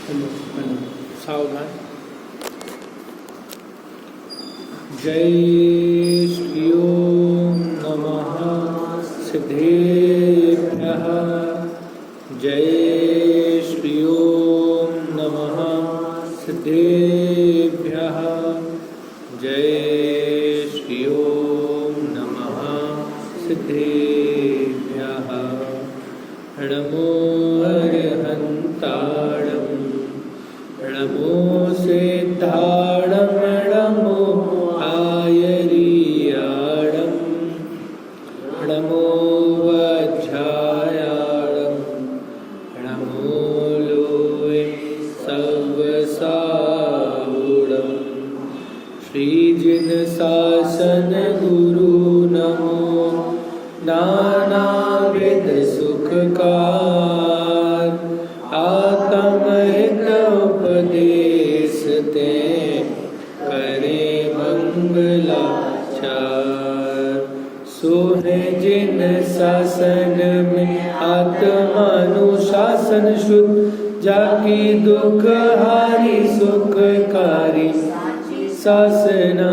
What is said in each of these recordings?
सावधान। जय श्री ओम नमः सिद्धेभ्यः। जय श्री ओम नमः सिद्धेभ्यः। जय श्री ओम नमः सिद्धेभ्यः। नमो अरहन्ताणं नमो सिद्धाणं नमो आयर्याणं नमो वज्रायाणं नमो लोये सर्वसाहुणं श्रीजिन शासन गुरु नमो नानाविध सुखकार आत्महित उपदेश ते करे मंगलाचार। सोहे जिन शासन में आत्मानुशासन शुद्ध जाकी दुख हारी सुखकारी शासना।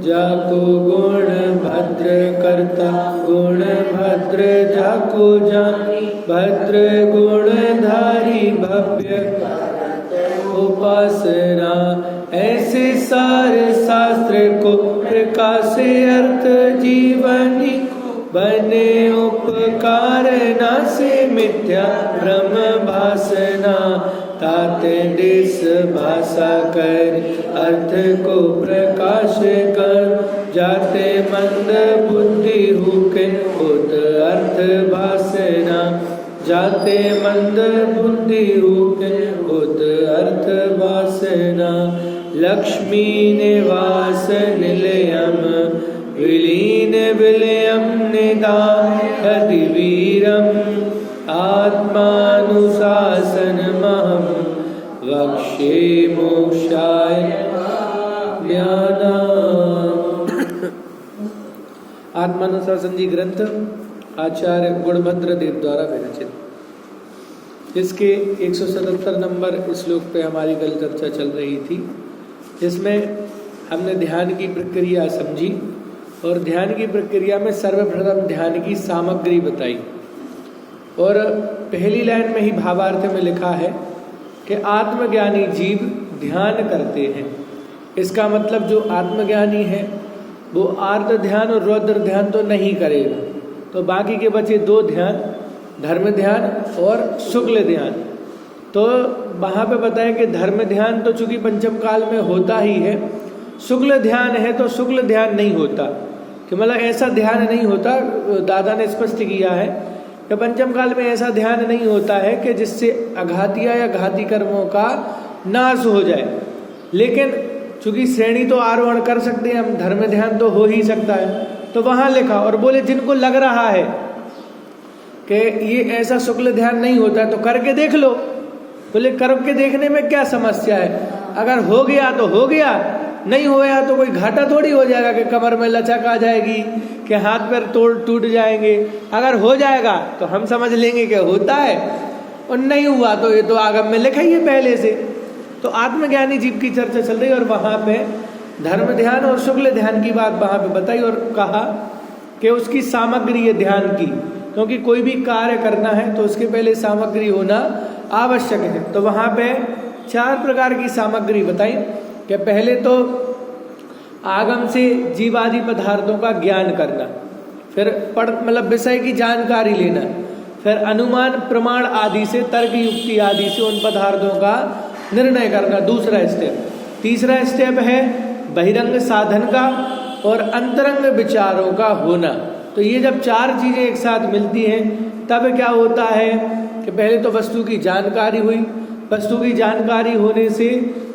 जाको गुण भद्र करता गुण भद्र जाको जानी भद्र गुण धारी भव्य उपासना। ऐसे सारे शास्त्र को प्रकाशे अर्थ जीवनी बने उपकार नासे मिथ्या भ्रम भासना। ताते देश भाषा कर अर्थ को प्रकाश कर जाते मंद बुद्धि हुके उत अर्थ भासना। जाते मंद बुद्धि हुके उत अर्थ भासना। लक्ष्मी निवास निलयम विलीन विलयम निदान वीरम आत्मानुशासन महम वक्ष्ये मोक्षाय ज्ञानम्। आत्मानुशासन जी ग्रंथ आचार्य गुणभद्र देव द्वारा विरचित। इसके 177 नंबर श्लोक पे हमारी कल चर्चा चल रही थी, जिसमें हमने ध्यान की प्रक्रिया समझी और ध्यान की प्रक्रिया में सर्वप्रथम ध्यान की सामग्री बताई। और पहली लाइन में ही भावार्थ में लिखा है कि आत्मज्ञानी जीव ध्यान करते हैं। इसका मतलब जो आत्मज्ञानी है वो आर्द्र ध्यान और रौद्र ध्यान तो नहीं करेगा, तो बाकी के बचे दो ध्यान, धर्म ध्यान और शुक्ल ध्यान। तो वहाँ पे बताया कि धर्म ध्यान तो चूंकि पंचम काल में होता ही है, शुक्ल ध्यान है तो शुक्ल ध्यान नहीं होता, कि मतलब ऐसा ध्यान नहीं होता। दादा ने स्पष्ट किया है कि पंचम काल में ऐसा ध्यान नहीं होता है कि जिससे अघातिया या घाती कर्मों का नाश हो जाए। लेकिन चूंकि श्रेणी तो आरोहण कर सकते हैं हम, धर्म ध्यान तो हो ही सकता है, तो वहाँ लिखा। और बोले जिनको लग रहा है कि ये ऐसा शुक्ल ध्यान नहीं होता तो करके देख लो। बोले करके देखने में क्या समस्या है, अगर हो गया तो हो गया, नहीं होया तो कोई घाटा थोड़ी हो जाएगा कि कमर में लचक आ जाएगी, कि हाथ पैर टूट जाएंगे। अगर हो जाएगा तो हम समझ लेंगे कि होता है, और नहीं हुआ तो ये तो आगम में लिखा ही है पहले से। तो आत्मज्ञानी जीव की चर्चा चल रही है और वहाँ पे धर्म ध्यान और शुक्ल ध्यान की बात वहाँ पे बताई और कहा कि उसकी सामग्री है ध्यान की, क्योंकि कोई भी कार्य करना है तो उसके पहले सामग्री होना आवश्यक है। तो वहाँ पे 4 प्रकार की सामग्री बताई कि पहले तो आगम से जीवादि पदार्थों का ज्ञान करना, फिर मतलब विषय की जानकारी लेना, फिर अनुमान प्रमाण आदि से तर्क युक्ति आदि से उन पदार्थों का निर्णय करना, दूसरा स्टेप। तीसरा स्टेप है बहिरंग साधन का और अंतरंग विचारों का होना। तो ये जब 4 चीजें एक साथ मिलती हैं तब क्या होता है कि पहले तो वस्तु की जानकारी हुई, वस्तु की जानकारी होने से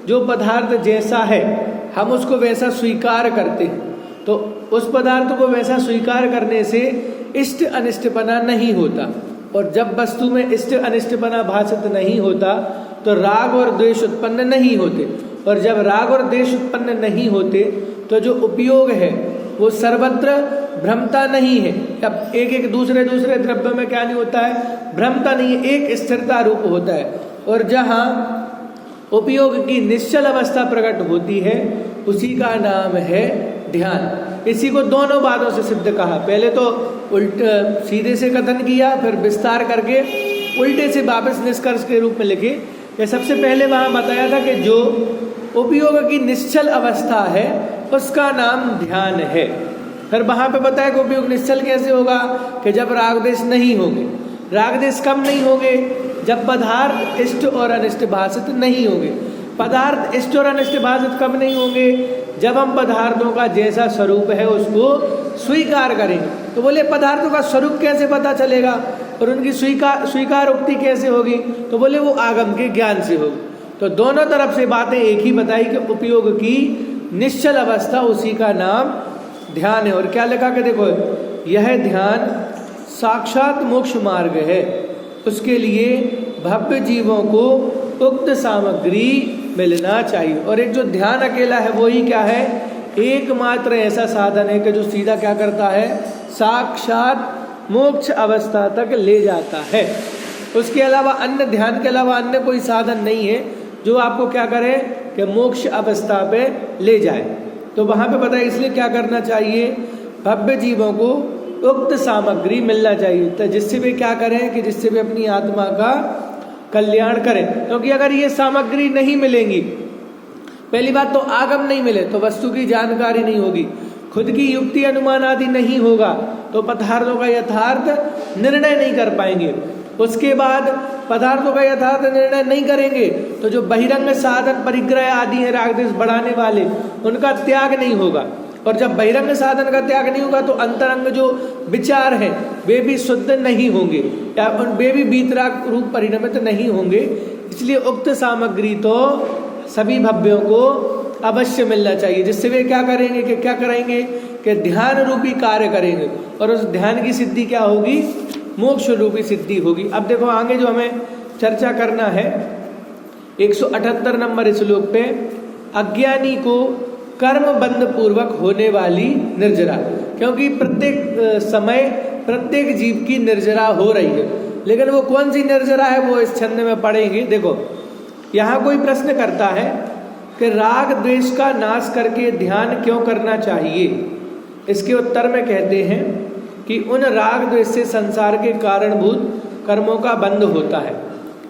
जो पदार्थ जैसा है हम उसको वैसा स्वीकार करते हैं, तो उस पदार्थ को वैसा स्वीकार करने से इष्ट अनिष्टपना नहीं होता। और जब वस्तु में इष्ट अनिष्टपना भाषित नहीं होता तो राग और द्वेष उत्पन्न नहीं होते, और जब राग और द्वेष उत्पन्न नहीं होते तो जो उपयोग है वो सर्वत्र भ्रमता नहीं है। अब एक दूसरे द्रव्य में क्या नहीं होता है, भ्रमता नहीं है, एक स्थिरता रूप होता है। और जहाँ उपयोग की निश्चल अवस्था प्रकट होती है, उसी का नाम है ध्यान। इसी को दोनों बातों से सिद्ध कहा। पहले तो सीधे से कथन किया, फिर विस्तार करके उल्टे से वापस निष्कर्ष के रूप में लिखे। ये सबसे पहले वहाँ बताया था कि जो उपयोग की निश्चल अवस्था है उसका नाम ध्यान है। फिर वहाँ पे बताया कि उपयोग निश्चल कैसे होगा, कि जब राग देश नहीं होंगे। राग देश कब नहीं होंगे? जब पदार्थ इष्ट और अनिष्ट भाषित नहीं होंगे। पदार्थ इष्ट और अनिष्ट भाषित कब नहीं होंगे? जब हम पदार्थों का जैसा स्वरूप है उसको स्वीकार करेंगे। तो बोले पदार्थों का स्वरूप कैसे पता चलेगा और उनकी स्वीकार उक्ति कैसे होगी? तो बोले वो आगम के ज्ञान से होगी। तो दोनों तरफ से बातें एक ही बताई कि उपयोग की निश्चल अवस्था, उसी का नाम ध्यान है। और क्या लिखा के देखो, यह ध्यान साक्षात मोक्ष मार्ग है, उसके लिए भव्य जीवों को उक्त सामग्री मिलना चाहिए। और एक जो ध्यान अकेला है वो ही क्या है? एकमात्र ऐसा साधन है कि जो सीधा क्या करता है? साक्षात मोक्ष अवस्था तक ले जाता है। उसके अलावा अन्य, ध्यान के अलावा अन्य कोई साधन नहीं है जो आपको क्या करे कि मोक्ष अवस्था पे ले जाए। तो वहाँ पे पता है इसलिए क्या करना चाहिए? भव्य जीवों को उक्त सामग्री मिलना चाहिए, तो जिससे वे क्या करें कि जिससे वे अपनी आत्मा का कल्याण करें। क्योंकि अगर ये सामग्री नहीं मिलेंगी, पहली बात तो आगम नहीं मिले तो वस्तु की जानकारी नहीं होगी, खुद की युक्ति अनुमान आदि नहीं होगा तो पदार्थों का यथार्थ निर्णय नहीं कर पाएंगे। उसके बाद पदार्थों का यथार्थ निर्णय नहीं करेंगे तो जो बहिरंग साधन परिग्रह आदि है राग देश बढ़ाने वाले, उनका त्याग नहीं होगा। और जब बहिरंग साधन का त्याग नहीं होगा तो अंतरंग जो विचार हैं वे भी शुद्ध नहीं होंगे या वे भी वीतराग रूप परिणमित नहीं होंगे। इसलिए उक्त सामग्री तो सभी भव्यों को अवश्य मिलना चाहिए, जिससे वे क्या करेंगे कि क्या करेंगे कि ध्यान रूपी कार्य करेंगे और उस ध्यान की सिद्धि क्या होगी? मोक्ष रूपी सिद्धि होगी। अब देखो आगे जो हमें चर्चा करना है 178 नंबर श्लोक पे, अज्ञानी को कर्म बंध पूर्वक होने वाली निर्जरा। क्योंकि प्रत्येक समय प्रत्येक जीव की निर्जरा हो रही है, लेकिन वो कौन सी निर्जरा है वो इस छंद में पढ़ेंगे। देखो यहाँ कोई प्रश्न करता है कि राग द्वेष का नाश करके ध्यान क्यों करना चाहिए? इसके उत्तर में कहते हैं कि उन राग द्वेष से संसार के कारणभूत कर्मों का बंध होता है,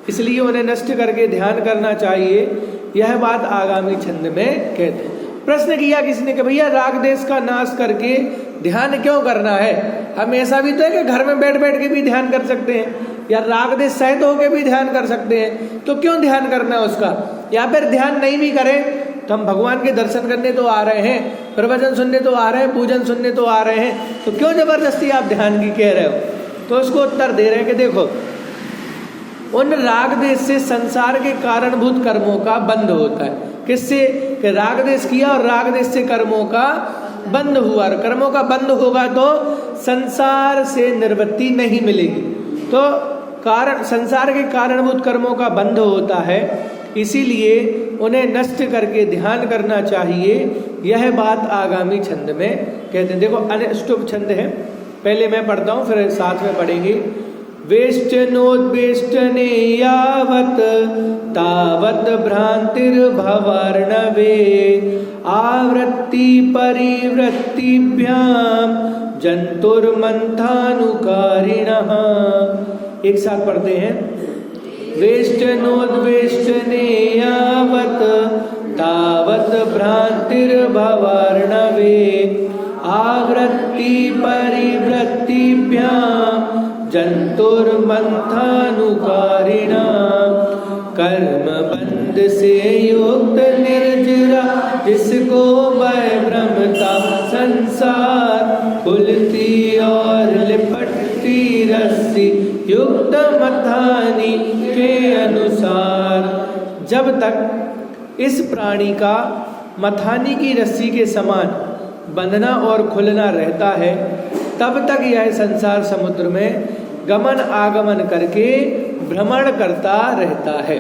इसलिए उन्हें नष्ट करके ध्यान करना चाहिए। यह बात आगामी छंद में कहते हैं। प्रश्न किया किसने कि भैया राग द्वेष का नाश करके ध्यान क्यों करना है? हम ऐसा भी तो है कि घर में बैठ बैठ के भी ध्यान कर सकते हैं या राग द्वेष सहित होकर भी ध्यान कर सकते हैं, तो क्यों ध्यान करना है उसका? या फिर ध्यान नहीं भी करें तो हम भगवान के दर्शन करने तो आ रहे हैं, प्रवचन सुनने तो आ रहे हैं, पूजन सुनने तो आ रहे हैं, तो क्यों जबरदस्ती आप ध्यान की कह रहे हो? तो उसको उत्तर दे रहे हैं कि देखो उन राग द्वेष से संसार के कारणभूत कर्मों का बंध होता है। किससे? कि राग द्वेष किया और राग द्वेष से कर्मों का बंध हुआ, और कर्मों का बंध होगा तो संसार से निवृत्ति नहीं मिलेगी। तो कारण संसार के कारणभूत कर्मों का बंध होता है, इसीलिए उन्हें नष्ट करके ध्यान करना चाहिए। यह बात आगामी छंद में कहते हैं। देखो अनुष्टुप छंद है, पहले मैं पढ़ता हूँ फिर साथ में पढ़ेंगे। वेष्टनोद्वेष्टने यावत् तावत् भ्रांतिर्भवार्णवे आवृत्ति परिवृत्तिभ्याम जंतुर्मंथानुकारिणः। एक साथ पढ़ते हैं। वेष्टनोद्वेष्टने यावत् तावत् भ्रांतिर्भवार्णवे आवृत्ति परिवृत्तिभ्याम जंतुर्मंथानुकारिणा। कर्म बंध से युक्त निर्जरा जिसको वह भ्रमता संसार, खुलती और लिपटती रस्सी युक्त मथानी के अनुसार। जब तक इस प्राणी का मथानी की रस्सी के समान बंधना और खुलना रहता है, तब तक यह संसार समुद्र में गमन आगमन करके भ्रमण करता रहता है।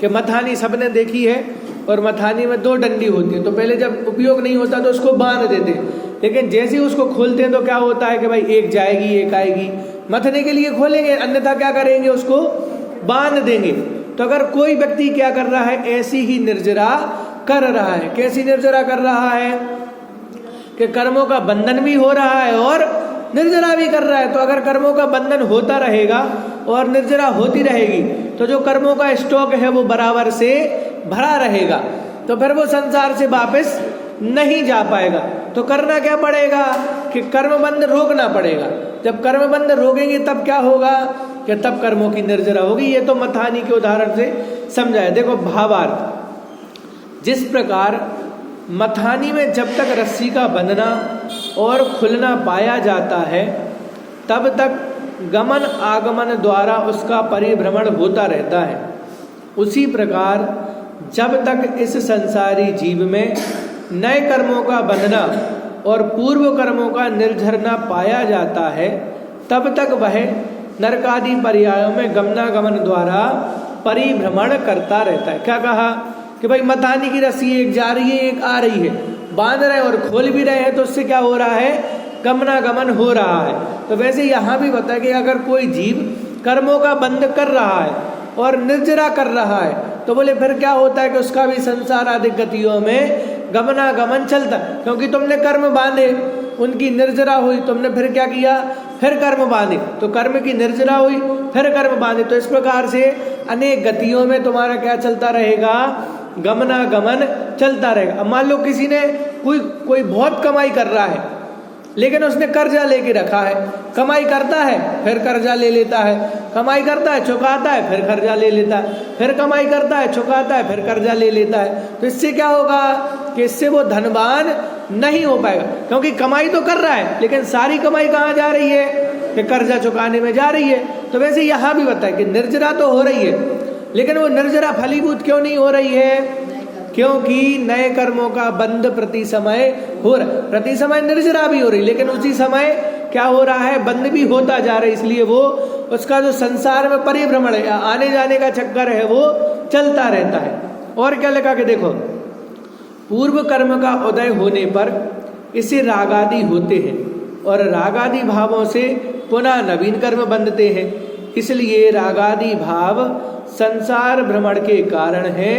कि मथानी सबने देखी है, और मथानी में दो डंडी होती है, तो पहले जब उपयोग नहीं होता तो उसको बांध देते, लेकिन जैसे ही उसको खोलते हैं तो क्या होता है कि भाई एक जाएगी एक आएगी। मथने के लिए खोलेंगे, अन्यथा क्या करेंगे? उसको बांध देंगे। तो अगर कोई व्यक्ति क्या कर रहा है, ऐसी ही निर्जरा कर रहा है, कैसी निर्जरा कर रहा है कि कर्मों का बंधन भी हो रहा है और निर्जरा भी कर रहा है, तो अगर कर्मों का बंधन होता रहेगा और निर्जरा होती रहेगी तो जो कर्मों का स्टॉक है वो बराबर से भरा रहेगा, तो फिर वो संसार से वापस नहीं जा पाएगा। तो करना क्या पड़ेगा कि कर्म बंध रोकना पड़ेगा। जब कर्म बंध रोकेंगे तब क्या होगा कि तब कर्मों की निर्जरा होगी। ये तो मथानी के उदाहरण से समझाया। देखो भावार्थ, जिस प्रकार मथानी में जब तक रस्सी का बंधना और खुलना पाया जाता है तब तक गमन आगमन द्वारा उसका परिभ्रमण होता रहता है, उसी प्रकार जब तक इस संसारी जीव में नए कर्मों का बंधना और पूर्व कर्मों का निर्झरना पाया जाता है तब तक वह नरकादि पर्यायों में गमनागमन द्वारा परिभ्रमण करता रहता है। क्या कहा कि भाई मथानी की रस्सी एक जा रही है एक आ रही है, बांध रहे हैं और खोल भी रहे हैं, तो उससे क्या हो रहा है, गमनागमन हो रहा है। तो वैसे यहाँ भी बताया कि अगर कोई जीव कर्मों का बंध कर रहा है और निर्जरा कर रहा है तो बोले फिर क्या होता है कि उसका भी संसार आदि गतियों में गमनागमन चलता, क्योंकि तुमने कर्म बांधे, उनकी निर्जरा हुई, तुमने फिर क्या किया, फिर कर्म बांधे, तो कर्म की निर्जरा हुई, फिर कर्म बांधे, तो इस प्रकार से अनेक गतियों में तुम्हारा क्या चलता रहेगा, गमनागमन चलता रहेगा। अब मान लो किसी ने कोई बहुत कमाई कर रहा है लेकिन उसने कर्जा लेके रखा है, कमाई करता है फिर कर्जा ले लेता है, कमाई करता है चुकाता है फिर कर्जा ले लेता है, फिर कमाई करता है चुकाता है फिर कर्जा ले लेता है, तो इससे क्या होगा कि इससे वो धनवान नहीं हो पाएगा, क्योंकि कमाई तो कर रहा है लेकिन सारी कमाई कहाँ जा रही है, कि कर्जा चुकाने में जा रही है। तो वैसे यहाँ भी बताया कि निर्जरा तो हो रही है लेकिन वो निर्जरा फलीभूत क्यों नहीं हो रही है, क्योंकि नए कर्मों का बंध प्रति समय हो रहा है। प्रति समय निर्जरा भी हो रही लेकिन उसी समय क्या हो रहा है, बंध भी होता जा रहा है, इसलिए वो उसका जो संसार में परिभ्रमण है, आने जाने का चक्कर है, वो चलता रहता है। और क्या लिखा कि देखो, पूर्व कर्म का उदय होने पर इसे रागादि होते हैं और रागादि भावों से पुनः नवीन कर्म बंधते हैं, इसलिए रागादि भाव संसार भ्रमण के कारण है,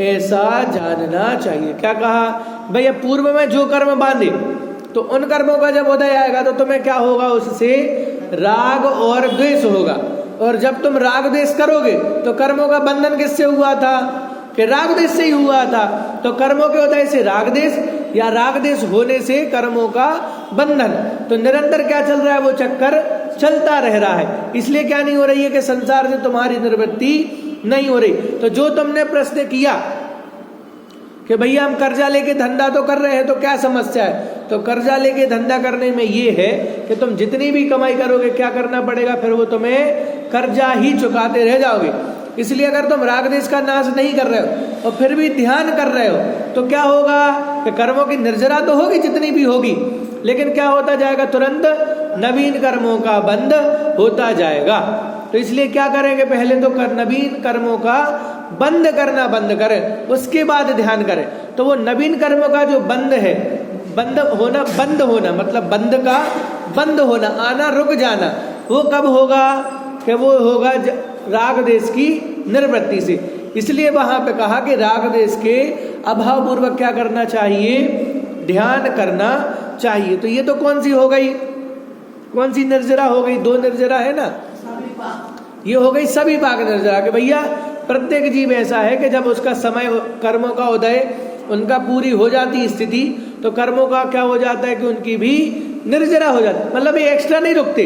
ऐसा जानना चाहिए। क्या कहा भैया, पूर्व में जो कर्म बांधे तो उन कर्मों का जब उदय आएगा तो तुम्हें क्या होगा, उससे राग और द्वेष होगा, और जब तुम राग द्वेष करोगे तो कर्मों का बंधन किससे हुआ था, कि राग द्वेष से ही हुआ था, तो कर्मों के उदय से राग द्वेष या राग द्वेष होने से कर्मों का बंधन, तो निरंतर क्या चल रहा है, वो चक्कर चलता रह रहा है। इसलिए क्या नहीं हो रही है कि संसार से तुम्हारी निवृत्ति नहीं हो रही। तो जो तुमने प्रश्न किया कि भैया हम कर्जा लेके धंधा तो कर रहे हैं तो क्या समस्या है, तो कर्जा लेके धंधा करने में ये है कि तुम जितनी भी कमाई करोगे क्या करना पड़ेगा, फिर वो तुम्हें कर्जा ही चुकाते रह जाओगे। इसलिए अगर तुम राग देश का नाश नहीं कर रहे हो और फिर भी ध्यान कर रहे हो तो क्या होगा कि कर्मों की निर्जरा तो होगी जितनी भी होगी, लेकिन क्या होता जाएगा, तुरंत नवीन कर्मों का बंध होता जाएगा। तो इसलिए क्या करेंगे, पहले तो नवीन कर्मों का बंद करना बंद करें, उसके बाद ध्यान करें। तो वो नवीन कर्मों का जो बंद है, बंद होना मतलब बंद का बंद होना, आना रुक जाना, वो कब होगा कि वो होगा राग देश की निवृत्ति से। इसलिए वहां पे कहा कि राग देश के अभाव पूर्वक क्या करना चाहिए, ध्यान करना चाहिए। तो ये तो कौन सी हो गई, कौन सी निर्जरा हो गई, दो निर्जरा है ना, ये हो गई सभी पाक निर्जरा के भैया प्रत्येक जीव ऐसा है कि जब उसका समय कर्मों का उदय उनका पूरी हो जाती स्थिति तो कर्मों का क्या हो जाता है कि उनकी भी निर्जरा हो जाती, मतलब ये एक्स्ट्रा नहीं रुकते,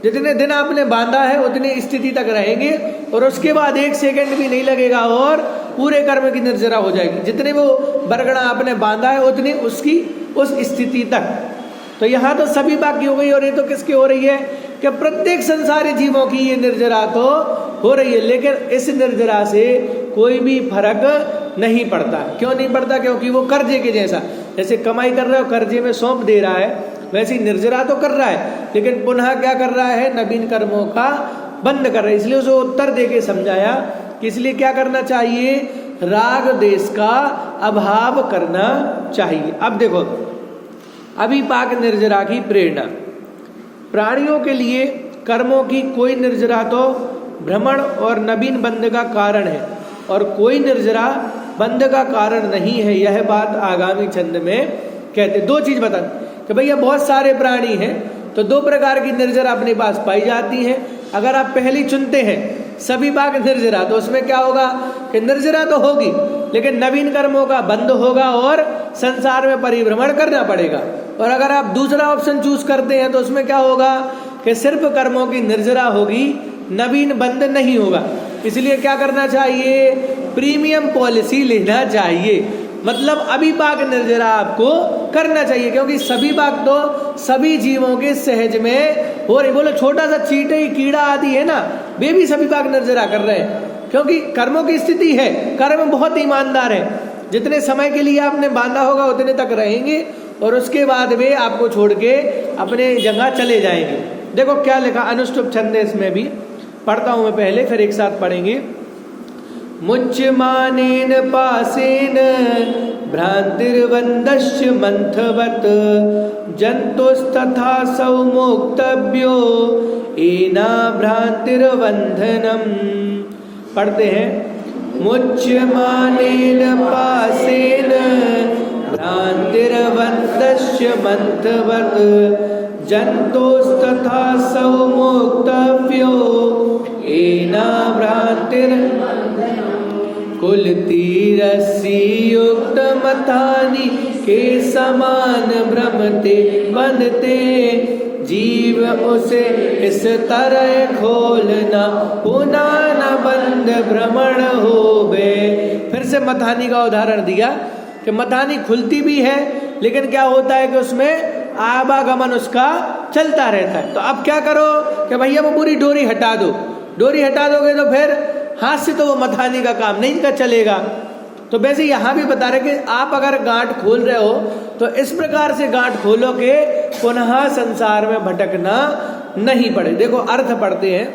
जितने दिन आपने बांधा है उतनी स्थिति तक रहेंगे और उसके बाद एक सेकंड भी नहीं लगेगा और पूरे कर्म की निर्जरा हो जाएगी। जितने वो बरगड़ा आपने बांधा है उतनी उसकी उस स्थिति तक। तो यहाँ तो सभी बाकी हो गई, और ये तो किसकी हो रही है कि प्रत्येक संसारी जीवों की ये निर्जरा तो हो रही है, लेकिन इस निर्जरा से कोई भी फर्क नहीं पड़ता। क्यों नहीं पड़ता, क्योंकि वो कर्जे के जैसा, जैसे कमाई कर रहा है कर्जे में सौंप दे रहा है, वैसे निर्जरा तो कर रहा है लेकिन पुनः क्या कर रहा है, नवीन कर्मों का बंद कर रहा है। इसलिए उसे उत्तर दे के समझाया कि इसलिए क्या करना चाहिए, राग देश का अभाव करना चाहिए। अब देखो, अभिपाक निर्जरा की प्रेरणा, प्राणियों के लिए कर्मों की कोई निर्जरा तो भ्रमण और नवीन बंध का कारण है और कोई निर्जरा बंध का कारण नहीं है। यह बात आगामी छंद में कहते। दो चीज बता कि भैया बहुत सारे प्राणी हैं तो दो प्रकार की निर्जरा अपने पास पाई जाती है। अगर आप पहली चुनते हैं सभी बाघ निर्जरा तो उसमें क्या होगा कि निर्जरा तो होगी लेकिन नवीन कर्मों का बंध होगा और संसार में परिभ्रमण करना पड़ेगा। और अगर आप दूसरा ऑप्शन चूज करते हैं तो उसमें क्या होगा कि सिर्फ कर्मों की निर्जरा होगी, नवीन बंध नहीं होगा। इसलिए क्या करना चाहिए, प्रीमियम पॉलिसी लेना चाहिए। मतलब अभी बाघ निर्जरा आपको करना चाहिए क्योंकि सभी बाघ तो सभी जीवों के सहज में हो रही। बोलो छोटा सा चींटी कीड़ा आदि है ना, वे भी सभी बाघ निर्जरा कर रहे हैं क्योंकि कर्मों की स्थिति है। कर्म बहुत ईमानदार है, जितने समय के लिए आपने बांधा होगा उतने तक रहेंगे और उसके बाद वे आपको छोड़ के अपने जगह चले जाएंगे। देखो क्या लिखा अनुष्टुप छंद में भी पढ़ता हूं मैं पहले, फिर एक साथ पढ़ेंगे। मुच्यमानेन पासेन भ्रांतिर्वन्दश्च मंथवत् जन्तुस्तथा सौमोक्तव्यो एना भ्रांतिर्वन्धनम्। पढ़ते हैं। मुच्यमानेन पासेन भ्रांतिर्वन्दश्च मंथवत् जन्तुस्तथा सौमोक्तव्यो एना भ्रांतिर्वन्धनम्। कुलतीरसी युक्त मथानी के समान भ्रमते बंधते जीव उसे इस तरह खोलना पुनः न बंध भ्रमण होवे। फिर से मथानी का उदाहरण दिया कि मथानी खुलती भी है लेकिन क्या होता है कि उसमें आवागमन उसका चलता रहता है। तो अब क्या करो कि भैया वो पूरी डोरी हटा दो। डोरी हटा दोगे तो फिर हाथ से तो वो मथानी का काम नहीं का चलेगा। तो वैसे यहाँ भी बता रहे कि आप अगर गांठ खोल रहे हो तो इस प्रकार से गांठ खोलो कि पुनः संसार में भटकना नहीं पड़े। देखो अर्थ पढ़ते हैं।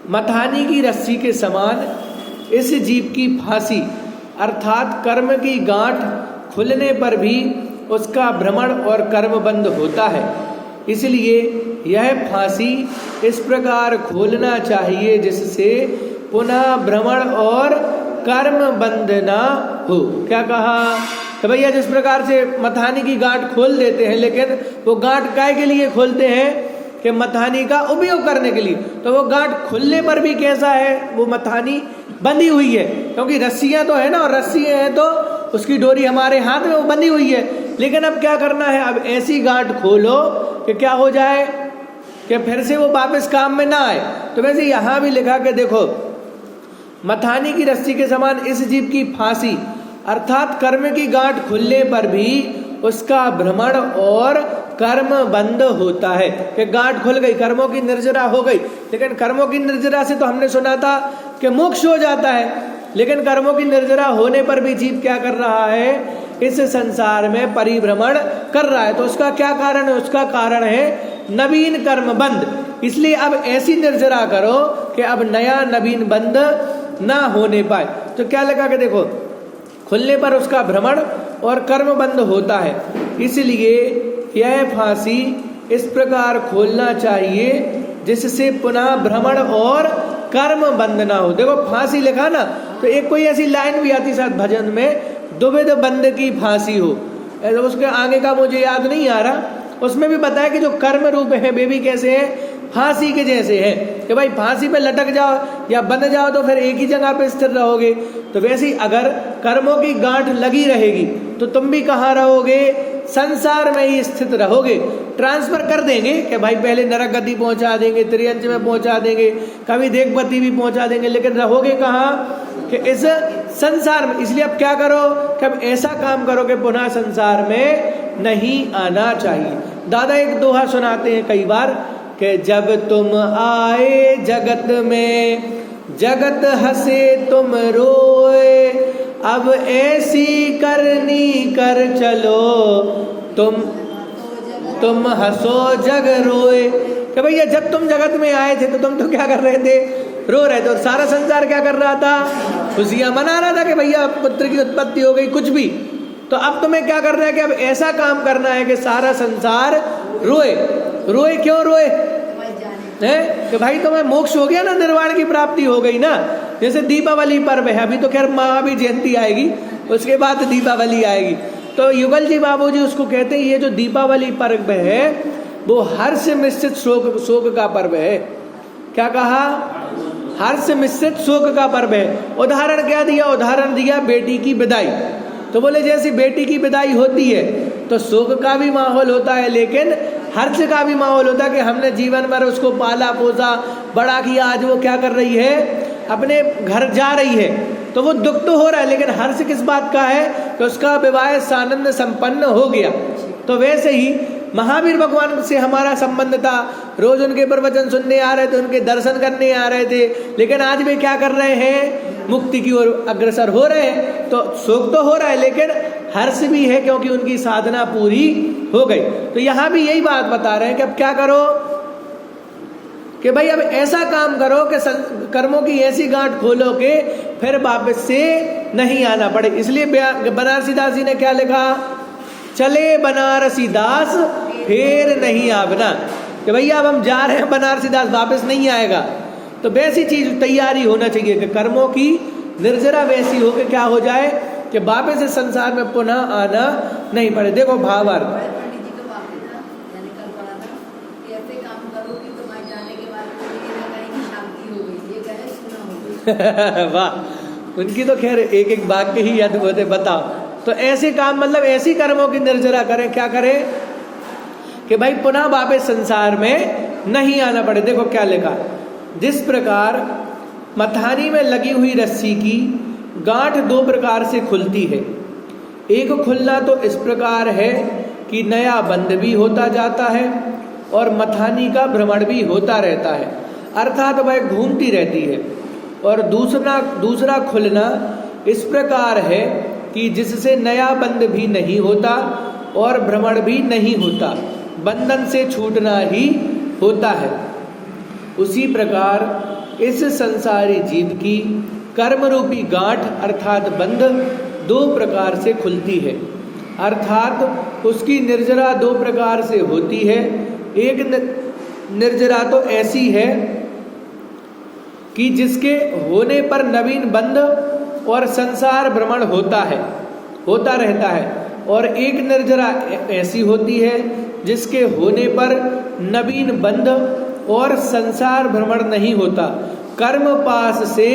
मथानी की रस्सी के समान इस जीव की फांसी अर्थात कर्म की गांठ खुलने पर भी उसका भ्रमण और कर्म बंद होता है। इसलिए यह फांसी इस प्रकार खोलना चाहिए जिससे पुनः भ्रमण और कर्म बंध ना हो। क्या कहा तो भैया जिस प्रकार से मथानी की गांठ खोल देते हैं लेकिन वो गांठ काय के लिए खोलते हैं कि मथानी का उपयोग करने के लिए। तो वो गांठ खुलने पर भी कैसा है, वो मथानी बंधी हुई है क्योंकि रस्सियां तो है ना, और रस्सियां हैं तो उसकी डोरी हमारे हाथ में वो बंधी हुई है। लेकिन अब क्या करना है, अब ऐसी गांठ खोलो कि क्या हो जाए कि फिर से वो वापस काम में ना आए। तो वैसे यहाँ भी लिखा कि देखो मथानी की रस्सी के समान इस जीव की फांसी अर्थात कर्म की गांठ खुलने पर भी उसका भ्रमण और कर्म बंद होता है। कि गांठ खुल गई, कर्मों की निर्जरा हो गई, लेकिन कर्मों की निर्जरा से तो हमने सुना था कि मोक्ष हो जाता है, लेकिन कर्मों की निर्जरा होने पर भी जीव क्या कर रहा है, इस संसार में परिभ्रमण कर रहा है। तो उसका क्या कारण है, उसका कारण है नवीन कर्म बंद। इसलिए अब ऐसी निर्जरा करो कि अब नया नवीन बंद ना होने पाए। तो क्या लगा कि देखो खुलने पर उसका भ्रमण और कर्म बंद होता है, इसलिए यह फांसी इस प्रकार खोलना चाहिए जिससे पुनः भ्रमण और कर्म बंद ना हो। देखो फांसी लिखा ना, तो एक कोई ऐसी लाइन भी आती शायद भजन में, दुविध बंद की फांसी हो। उसके आगे का मुझे याद नहीं आ रहा, उसमें भी बताया कि जो कर्म रूप है वे भी कैसे हैं, फांसी के जैसे हैं कि भाई फांसी पे लटक जाओ या बंध जाओ तो फिर एक ही जगह पे स्थिर रहोगे। तो वैसे ही अगर कर्मों की गांठ लगी रहेगी तो तुम भी कहाँ रहोगे, संसार में ही स्थित रहोगे। ट्रांसफर कर देंगे कि भाई पहले नरक गति पहुंचा देंगे, त्रियंच में पहुंचा देंगे, कभी देखपति भी पहुंचा देंगे, लेकिन रहोगे कहाँ कि इस संसार में। इसलिए अब क्या करो कि अब ऐसा काम करो कि पुनः संसार में नहीं आना चाहिए। दादा एक दोहा सुनाते हैं कई बार कि जब तुम आए जगत में जगत हंसे तुम रोए, अब ऐसी करनी कर चलो तुम हंसो जग रोए। कि भैया जब तुम जगत में आए थे तो तुम तो क्या कर रहे थे, रो रहे थे, और सारा संसार क्या कर रहा था, खुशियां मना रहा था कि भैया पुत्र की उत्पत्ति हो गई, कुछ भी। तो अब तुम्हें क्या करना है कि अब ऐसा काम करना है कि सारा संसार रोए। रोए क्यों रोए, है कि भाई तुम्हें मोक्ष हो गया ना, निर्वाण की प्राप्ति हो गई ना। जैसे दीपावली पर्व है, अभी तो खैर महावीर जयंती आएगी, उसके बाद दीपावली आएगी। तो युगल जी बाबू जी उसको कहते हैं ये जो दीपावली पर्व है वो हर्ष मिश्रित शोक का पर्व है। क्या कहा? हर्ष मिश्रित शोक का पर्व है। उदाहरण क्या दिया? उदाहरण दिया बेटी की विदाई। तो बोले जैसी बेटी की विदाई होती है तो शोक का भी माहौल होता है, लेकिन हर्ष का भी माहौल होता है कि हमने जीवन भर उसको पाला पोसा बड़ा किया, आज वो क्या कर रही है? अपने घर जा रही है। तो वो दुख तो हो रहा है, लेकिन हर्ष किस बात का है? कि उसका विवाह सानंद संपन्न हो गया। तो वैसे ही महावीर भगवान से हमारा संबंध था, रोज उनके प्रवचन सुनने आ रहे थे, उनके दर्शन करने आ रहे थे, लेकिन आज वे क्या कर रहे हैं? मुक्ति की ओर अग्रसर हो रहे हैं। तो शोक तो हो रहा है, लेकिन हर्ष भी है क्योंकि उनकी साधना पूरी हो गई। तो यहाँ भी यही बात बता रहे हैं कि अब क्या करो कि भाई अब ऐसा काम करो कि कर्मों की ऐसी गांठ खोलो कि फिर वापस से नहीं आना पड़े। इसलिए बनारसी दास जी ने क्या लिखा? चले बनारसी दास फिर नहीं आवना, कि भैया अब हम जा रहे हैं बनारसी दास, वापस नहीं आएगा। तो वैसी चीज तैयारी होना चाहिए कि कर्मों की निर्जरा वैसी हो कि क्या हो जाए कि वापस इस संसार में पुनः आना नहीं पड़े। देखो भावार्थ, वाह, उनकी तो खैर एक एक वाक्य ही याद होते। बताओ, तो ऐसे काम मतलब ऐसी कर्मों की निर्जरा करें, क्या करें कि भाई पुनः वापस संसार में नहीं आना पड़े। देखो क्या लिखा? जिस प्रकार मथानी में लगी हुई रस्सी की गांठ दो प्रकार से खुलती है। एक खुलना तो इस प्रकार है कि नया बंध भी होता जाता है और मथानी का भ्रमण भी होता रहता है, अर्थात वह घूमती रहती है। और दूसरा खुलना इस प्रकार है कि जिससे नया बंध भी नहीं होता और भ्रमण भी नहीं होता, बंधन से छूटना ही होता है। उसी प्रकार इस संसारी जीव की कर्म रूपी गांठ अर्थात बंध दो प्रकार से खुलती है, अर्थात उसकी निर्जरा दो प्रकार से होती है। एक निर्जरा तो ऐसी है कि जिसके होने पर नवीन बंध और संसार भ्रमण होता रहता है, और एक निर्जरा ऐसी होती है जिसके होने पर नवीन बंध और संसार भ्रमण नहीं होता, कर्म पास से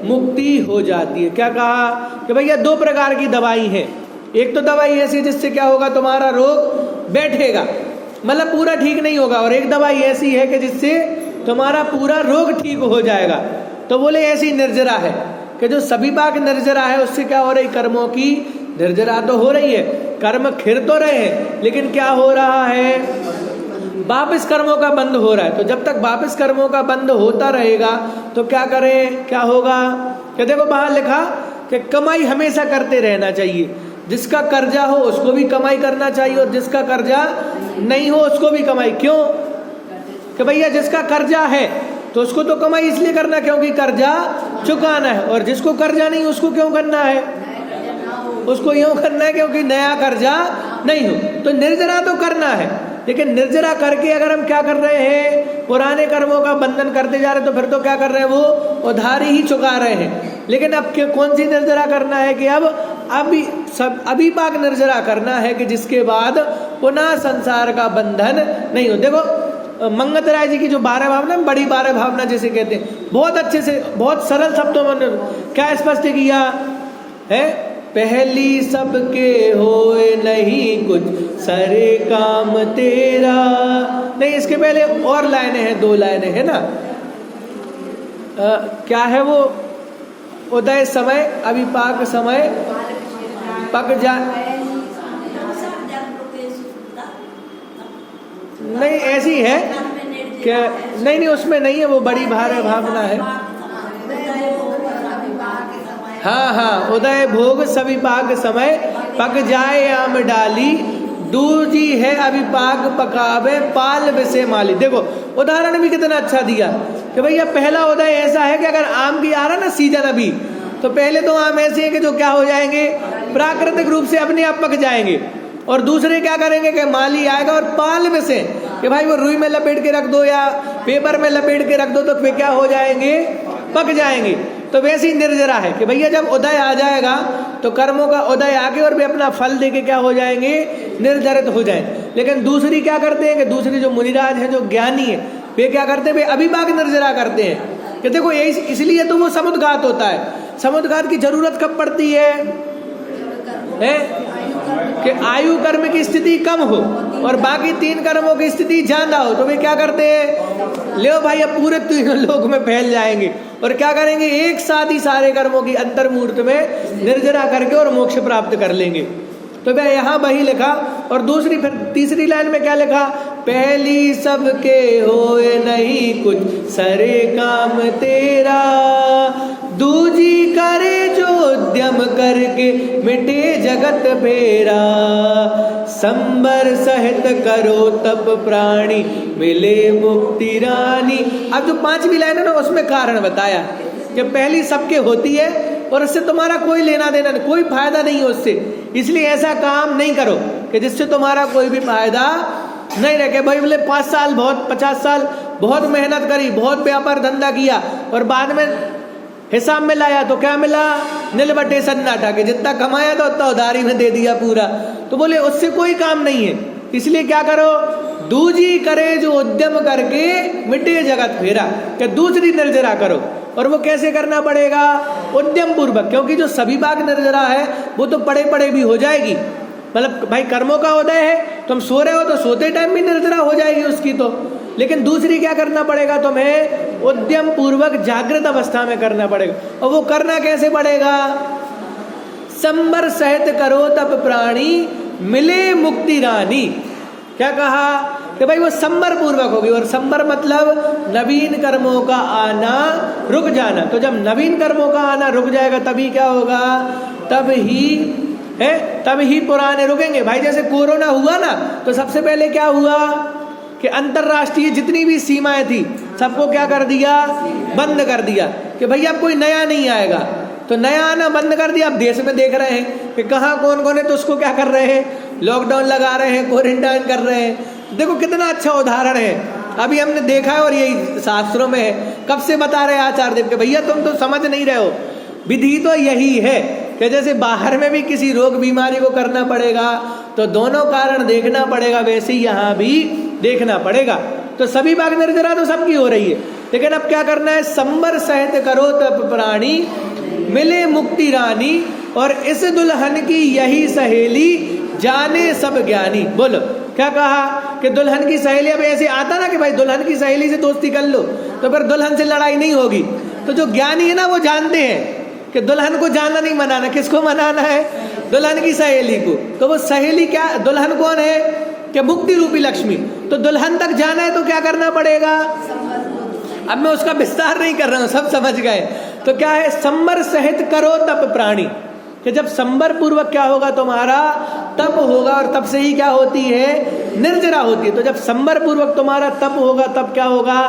मुक्ति हो जाती है। क्या कहा कि भैया दो प्रकार की दवाई है। एक तो दवाई ऐसी जिससे क्या होगा? तुम्हारा रोग बैठेगा, मतलब पूरा ठीक नहीं होगा, और एक दवाई ऐसी है कि जिससे तुम्हारा पूरा रोग ठीक हो जाएगा। तो बोले ऐसी निर्जरा है कि जो सभी पाक निर्जरा है, उससे क्या हो रही? कर्मों की निर्जरा तो हो रही है, कर्म खिर तो रहे हैं, लेकिन क्या हो रहा है? वापस कर्मों का बंद हो रहा है। तो जब तक वापस कर्मों का बंद होता रहेगा तो क्या करें? क्या होगा? कि देखो बाहर लिखा कि कमाई हमेशा करते रहना चाहिए। जिसका कर्जा हो उसको भी कमाई करना चाहिए, और जिसका कर्जा नहीं हो उसको भी कमाई। क्यों? कि भैया जिसका कर्जा है तो उसको तो कमाई इसलिए करना क्योंकि कर्जा चुकाना है, और जिसको कर्जा नहीं उसको क्यों करना है? उसको यूं करना है क्योंकि नया कर्जा नहीं हो। तो निर्जरा तो करना है, लेकिन निर्जरा करके अगर हम क्या कर रहे हैं? पुराने कर्मों का बंधन करते जा रहे हैं, तो फिर तो क्या कर रहे हैं? वो उधारी ही चुका रहे हैं। लेकिन अब कौन सी निर्जरा करना है? कि अभी पाक निर्जरा करना है कि जिसके बाद पुनः संसार का बंधन नहीं हो। देखो मंगत राय जी की जो 12 भावना, बड़ी 12 भावना जिसे कहते हैं, बहुत अच्छे से बहुत सरल शब्दों में क्या स्पष्ट किया है? पहली सबके होए नहीं कुछ सरे काम तेरा। नहीं, इसके पहले और लाइनें हैं, 2 लाइनें है ना। क्या है वो? उदय समय अभिपाक समय पक जा। नहीं ऐसी है क्या? नहीं उसमें नहीं है, वो बड़ी भावना है। हाँ, उदय भोग सभी पाक समय पक जाए आम डाली, दूजी है अभिपाक पकावे पाल विषय माली। देखो उदाहरण भी कितना अच्छा दिया कि भैया पहला उदय ऐसा है कि अगर आम की आ रहा ना सीजन अभी, तो पहले तो आम ऐसे हैं कि जो क्या हो जाएंगे? प्राकृतिक रूप से अपने आप पक जाएंगे, और दूसरे क्या करेंगे कि माली आएगा और पाल विषय कि भाई वो रुई में लपेट के रख दो या पेपर में लपेट के रख दो तो वे क्या हो जाएंगे, पक जाएंगे। तो वैसे ही निर्जरा है कि भैया जब उदय आ जाएगा तो कर्मों का उदय आके और वे अपना फल देके क्या हो जाएंगे, निर्जरित हो जाएंगे। लेकिन दूसरी क्या करते हैं कि दूसरी जो मुनिराज हैं, जो ज्ञानी है, वे क्या करते हैं, वे अभिभाग निर्जरा करते हैं कि देखो इसलिए तो वो समुद्घात होता है। समुद्घात की जरूरत कब पड़ती है कि आयु कर्म की स्थिति कम हो और बाकी 3 कर्मों की स्थिति ज्यादा हो। तो वे क्या करते हैं, ले भाई अब पूरे 3 लोक में फैल जाएंगे और क्या करेंगे, एक साथ ही सारे कर्मों की अंतर्मूर्त में निर्जरा करके और मोक्ष प्राप्त कर लेंगे। तो वह यहाँ वही लिखा। और दूसरी फिर तीसरी लाइन में क्या लिखा, पहली सबके होए नहीं कुछ सरे काम तेरा, दूजी करे जो उद्यम करके मिटे जगत फेरा, संबर सहित करो तप प्राणी मिले मुक्ति रानी। अब जो 5वीं लाइन है ना, उसमें कारण बताया कि पहली सबके होती है और उससे तुम्हारा कोई लेना देना नहीं, कोई फायदा नहीं है उससे, इसलिए ऐसा काम नहीं करो कि जिससे तुम्हारा कोई भी फायदा नहीं रखे। भाई बोले 5 साल बहुत 50 साल बहुत मेहनत करी, बहुत व्यापार धंधा किया और बाद में हिसाब में लाया तो क्या मिला, नीलबटे सन्नाटा, के जितना कमाया था उतना उधारी में दे दिया पूरा। तो बोले उससे कोई काम नहीं है, इसलिए क्या करो, दूजी करे जो उद्यम करके मिटे जगत फेरा, कि दूसरी निर्जरा करो। और वो कैसे करना पड़ेगा, उद्यम पूर्वक, क्योंकि जो सभी भाग निर्जरा है वो तो पड़े पड़े भी हो जाएगी। मतलब भाई कर्मों का उदय है, तुम सो रहे हो तो सोते टाइम भी निर्जरा हो जाएगी उसकी तो। लेकिन दूसरी क्या करना पड़ेगा, तुम्हें उद्यम पूर्वक जागृत अवस्था में करना पड़ेगा। और वो करना कैसे पड़ेगा, संबर सहित करो तप प्राणी मिले मुक्ति रानी। क्या कहा कि भाई वो संबर पूर्वक होगी, और संबर मतलब नवीन कर्मों का आना रुक जाना। तो जब नवीन कर्मों का आना रुक जाएगा तभी क्या होगा, तब ही पुराने रुकेंगे। भाई जैसे कोरोना हुआ ना, तो सबसे पहले क्या हुआ कि अंतरराष्ट्रीय जितनी भी सीमाएं थी सबको क्या कर दिया, बंद कर दिया कि भैया अब कोई नया नहीं आएगा। तो नया आना बंद कर दिया। अब देश में देख रहे हैं कि कहाँ कौन कौन है, तो उसको क्या कर रहे हैं, लॉकडाउन लगा रहे हैं, क्वारंटाइन कर रहे हैं। देखो कितना अच्छा उदाहरण है, अभी हमने देखा है और यही शास्त्रों में है। कब से बता रहे हैं आचार्य देव के भैया तुम तो समझ नहीं रहे हो, विधि तो यही है कि जैसे बाहर में भी किसी रोग बीमारी को करना पड़ेगा तो दोनों कारण देखना पड़ेगा, वैसे ही यहाँ भी देखना पड़ेगा। तो सभी भाग निर्जरा तो सबकी हो रही है, लेकिन अब क्या करना है, संबर सहित करो तप प्राणी मिले मुक्ति रानी, और इस दुल्हन की यही सहेली जाने सब ज्ञानी। बोलो क्या कहा कि दुल्हन की सहेली, अब ऐसे आता ना कि भाई दुल्हन की सहेली से दोस्ती कर लो तो फिर दुल्हन से लड़ाई नहीं होगी। तो जो ज्ञानी है ना वो जानते हैं कि दुल्हन को जाना नहीं मनाना, किसको मनाना है, दुल्हन की सहेली को। तो वो सहेली क्या, दुल्हन कौन है कि मुक्ति रूपी लक्ष्मी। तो दुल्हन तक जाना है तो क्या करना पड़ेगा, अब मैं उसका विस्तार नहीं कर रहा हूँ, सब समझ गए। तो क्या है, संबर सहित करो तप प्राणी, कि जब संबर पूर्वक क्या होगा तुम्हारा तप होगा, और तप से ही क्या होती है, निर्जरा होती है। तो जब संबर पूर्वक तुम्हारा तप होगा तब क्या होगा,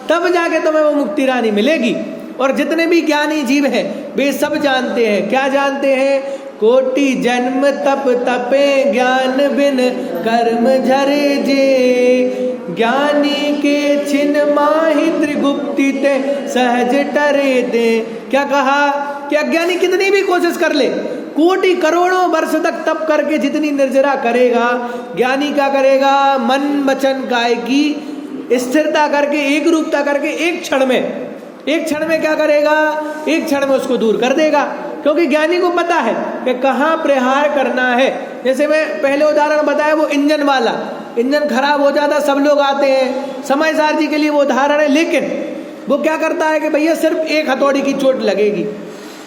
तब जाके तुम्हें वो मुक्ति रानी मिलेगी। और जितने भी ज्ञानी जीव हैं वे सब जानते हैं, क्या जानते हैं, कोटि जन्म तप तपे ज्ञान बिन कर्म झरे जे, ज्ञानी के छिन माहि त्रिगुप्ति ते सहज टरे दे। क्या कहा कि अज्ञानी कितनी भी कोशिश कर ले, कोटि करोड़ों वर्ष तक तप करके जितनी निर्जरा करेगा, ज्ञानी क्या करेगा, मन वचन काय की स्थिरता करके, एक रूपता करके एक क्षण में क्या करेगा, एक क्षण में उसको दूर कर देगा। क्योंकि ज्ञानी को पता है कि कहाँ प्रहार करना है। जैसे मैं पहले उदाहरण बताया, वो इंजन वाला, इंजन खराब हो जाता सब लोग आते हैं, समय सार जी के लिए वो उदाहरण है। लेकिन वो क्या करता है कि भैया सिर्फ एक हथौड़ी की चोट लगेगी,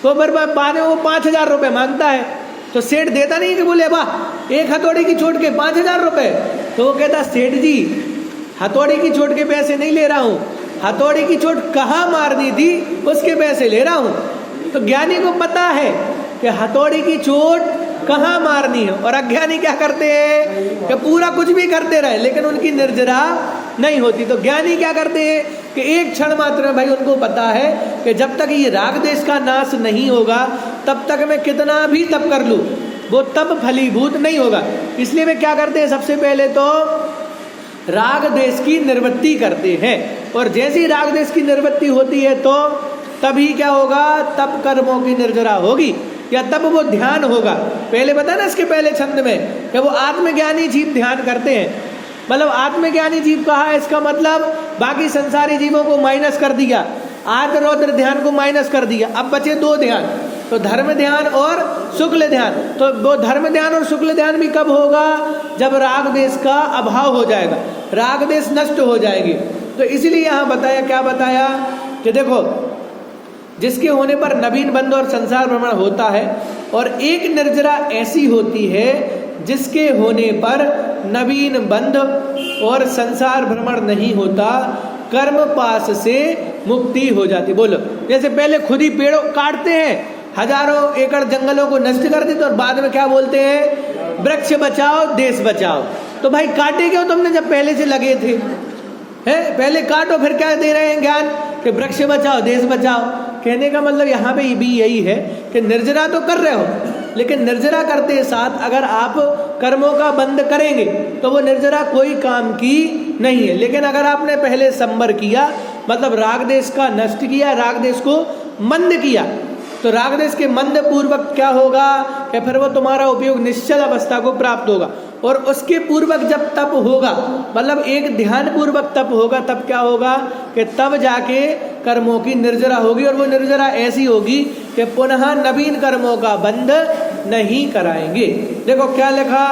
तो फिर बाद में वो 5,000 रुपये मांगता है। तो सेठ देता नहीं कि बोले वाह एक हथौड़ी की चोट के 5,000 रुपये। तो वो कहता सेठ जी हथौड़ी की चोट के पैसे नहीं ले रहा हूँ, हथौड़ी की चोट कहाँ मारनी थी उसके पैसे ले रहा हूँ। तो ज्ञानी को पता है कि हथौड़ी की चोट कहाँ मारनी है, और अज्ञानी क्या करते हैं कि पूरा कुछ भी करते रहे लेकिन उनकी निर्जरा नहीं होती। तो ज्ञानी क्या करते हैं कि एक क्षण मात्र में भाई उनको पता है कि जब तक ये राग देश का नाश नहीं होगा तब तक मैं कितना भी तप कर लूँ वो तप फलीभूत नहीं होगा। इसलिए वे क्या करते हैं, सबसे पहले तो राग देश की निवृत्ति करते हैं। और जैसे ही राग देश की निवृत्ति होती है तो तभी क्या होगा, तब कर्मों की निर्जरा होगी या तब वो ध्यान होगा। पहले बता ना इसके पहले छंद में कि वो आत्मज्ञानी जीव ध्यान करते हैं। मतलब आत्मज्ञानी जीव कहा है, इसका मतलब बाकी संसारी जीवों को माइनस कर दिया, आर्द्र रौद्र ध्यान को माइनस कर दिया। अब बचे दो ध्यान, तो धर्म ध्यान और शुक्ल ध्यान। तो वो धर्म ध्यान और शुक्ल ध्यान भी कब होगा, जब राग देश का अभाव हो जाएगा, राग देश नष्ट हो जाएगी। तो इसलिए यहाँ बताया, क्या बताया कि देखो जिसके होने पर नवीन बंध और संसार भ्रमण होता है, और एक निर्जरा ऐसी होती है जिसके होने पर नवीन बंध और संसार भ्रमण नहीं होता, कर्म पास से मुक्ति हो जाती। बोलो, जैसे पहले खुद ही पेड़ों काटते हैं, हजारों एकड़ जंगलों को नष्ट कर देते और बाद में क्या बोलते हैं, वृक्ष बचाओ देश बचाओ। तो भाई काटे क्यों तुमने जब पहले से लगे थे, हैं? पहले काटो, फिर क्या दे रहे हैं ज्ञान कि वृक्ष बचाओ देश बचाओ। कहने का मतलब यहाँ पे भी यही है कि निर्जरा तो कर रहे हो, लेकिन निर्जरा करते साथ अगर आप कर्मों का बंद करेंगे तो वो निर्जरा कोई काम की नहीं है। लेकिन अगर आपने पहले संवर किया, मतलब राग देश का नष्ट किया, राग देश को मंद किया, तो राग देश के मंद पूर्वक क्या होगा कि फिर वो तुम्हारा उपयोग निश्चल अवस्था को प्राप्त होगा। और उसके पूर्वक जब तप होगा, मतलब एक ध्यान पूर्वक तप होगा, तब क्या होगा कि तब जाके कर्मों की निर्जरा होगी। और वो निर्जरा ऐसी होगी कि पुनः नवीन कर्मों का बंध नहीं कराएंगे। देखो क्या लिखा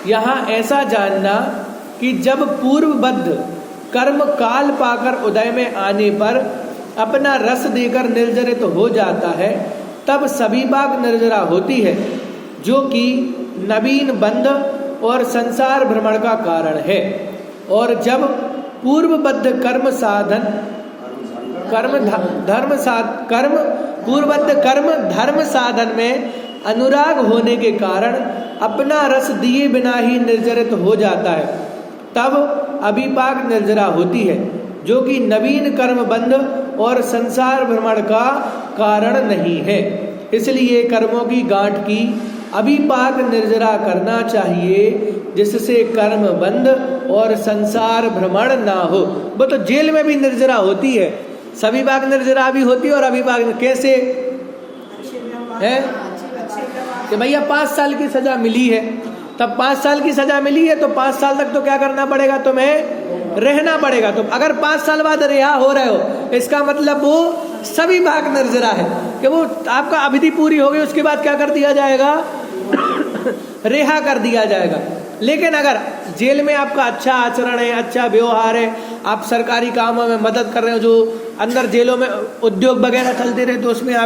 यहाँ, ऐसा जानना कि जब पूर्वबद्ध कर्म काल पाकर उदय में आने पर अपना रस देकर निर्जरित हो जाता है, तब सभी बाग निर्जरा होती है, जो कि नवीन बंध और संसार भ्रमण का कारण है। और जब पूर्वबद्ध कर्म साधन पूर्वबद्ध कर्म धर्म साधन में अनुराग होने के कारण अपना रस दिए बिना ही निर्जरित हो जाता है, तब अभिपाक निर्जरा होती है, जो कि नवीन कर्म बंध और संसार भ्रमण का कारण नहीं है। इसलिए कर्मों की गांठ की अभिपाक निर्जरा करना चाहिए, जिससे कर्म बंध और संसार भ्रमण ना हो। वो तो जेल में भी निर्जरा होती है, सभी बाग निर्जरा भी होती है। और अभिपाक कैसे है कि भैया 5 साल की सजा मिली है, तब 5 साल की सजा मिली है तो 5 साल तक तो क्या करना पड़ेगा, तुम्हें रहना पड़ेगा। तो अगर 5 साल बाद रिहा हो रहे हो, इसका मतलब वो सभी भाग निर्जरा है कि वो आपका अवधि पूरी हो गई, उसके बाद क्या कर दिया जाएगा, रिहा कर दिया जाएगा। लेकिन अगर जेल में आपका अच्छा आचरण है, अच्छा व्यवहार है, आप सरकारी कामों में मदद कर रहे हो, जो अंदर जेलों में उद्योग वगैरह चलते रहे तो उसमें आप